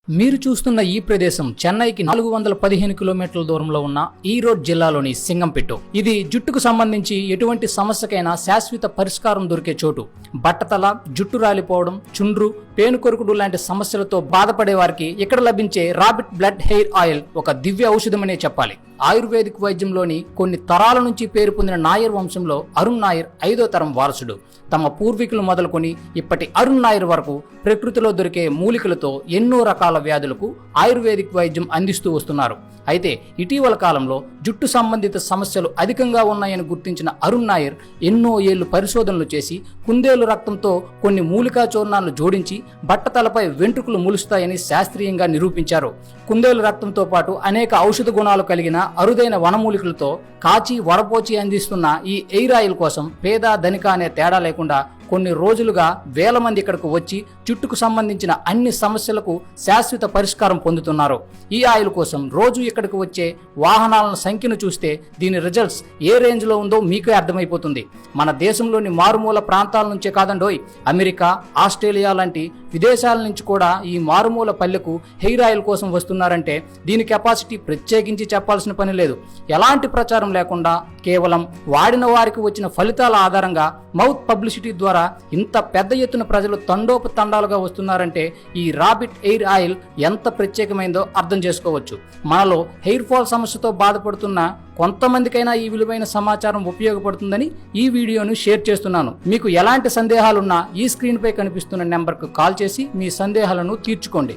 మీరు చూస్తున్న ఈ ప్రదేశం చెన్నైకి 415 కిలోమీటర్ల దూరంలో ఉన్న ఈరోడ్ జిల్లాలోని సింగంపెట్టు. ఇది జుట్టుకు సంబంధించి ఎటువంటి సమస్యకైనా శాశ్వత పరిష్కారం దొరికే చోటు. బట్టతల, జుట్టు రాలిపోవడం, చుండ్రు, పేనుకొరుకుడు లాంటి సమస్యలతో బాధపడే వారికి ఇక్కడ లభించే రాబిట్ బ్లడ్ హెయిర్ ఆయిల్ ఒక దివ్య ఔషధమనే చెప్పాలి. ఆయుర్వేదిక్ వైద్యంలోని కొన్ని తరాల నుంచి పేరు పొందిన నాయర్ వంశంలో అరుణ్ నాయర్ 5వ తరం వారసుడు. తమ పూర్వీకులు మొదలుకొని ఇప్పటి అరుణ్ నాయర్ వరకు ప్రకృతిలో దొరికే మూలికలతో ఎన్నో రకాల వ్యాధులకు ఆయుర్వేదిక్ వైద్యం అందిస్తూ వస్తున్నారు. అయితే ఇటీవల కాలంలో జుట్టు సంబంధిత సమస్యలు అధికంగా ఉన్నాయని గుర్తించిన అరుణ్ నాయర్ ఎన్నో ఏళ్లు పరిశోధనలు చేసి కుందేలు రక్తంతో కొన్ని మూలికా చూర్ణాలను జోడించి బట్టతలపై వెంట్రుకలు ములుస్తాయని శాస్త్రీయంగా నిరూపించారు. కుందేలు రక్తంతో పాటు అనేక ఔషధ గుణాలు కలిగిన అరుదైన వనమూలికలతో కాచి వడపోచి అందిస్తున్న ఈ ఎయిర్ ఆయిల్ కోసం పేద ధనిక అనే తేడా లేకుండా కొన్ని రోజులుగా వేల మంది ఇక్కడకు వచ్చి జుట్టుకు సంబంధించిన అన్ని సమస్యలకు శాశ్వత పరిష్కారం పొందుతున్నారు. ఈ ఆయిల్ కోసం రోజు ఇక్కడికి వచ్చే వాహనాల సంఖ్యను చూస్తే దీని రిజల్ట్స్ ఏ రేంజ్ లో ఉందో మీకే అర్థమైపోతుంది. మన దేశంలోని మారుమూల ప్రాంతాల నుంచే కాదండోయ్, అమెరికా, ఆస్ట్రేలియా లాంటి విదేశాల నుంచి కూడా ఈ మారుమూల పల్లెకు హెయిర్ ఆయిల్ కోసం వస్తున్నారంటే దీని కెపాసిటీ ప్రత్యేకించి చెప్పాల్సిన పని లేదు. ఎలాంటి ప్రచారం లేకుండా కేవలం వాడిన వారికి వచ్చిన ఫలితాల ఆధారంగా మౌత్ పబ్లిసిటీ ద్వారా ఇంత పెద్ద ఎత్తున ప్రజలు తండోపతండాలుగా వస్తున్నారంటే ఈ రాబిట్ ఎయిర్ ఆయిల్ ఎంత ప్రత్యేకమైందో అర్థం చేసుకోవచ్చు. మనలో హెయిర్ ఫాల్ సమస్యతో బాధపడుతున్న కొంతమందికైనా ఈ విలువైన సమాచారం ఉపయోగపడుతుందని ఈ వీడియోను షేర్ చేస్తున్నాను. మీకు ఎలాంటి సందేహాలున్నా ఈ స్క్రీన్ పై కనిపిస్తున్న నెంబర్కు కాల్ చేసి మీ సందేహాలను తీర్చుకోండి.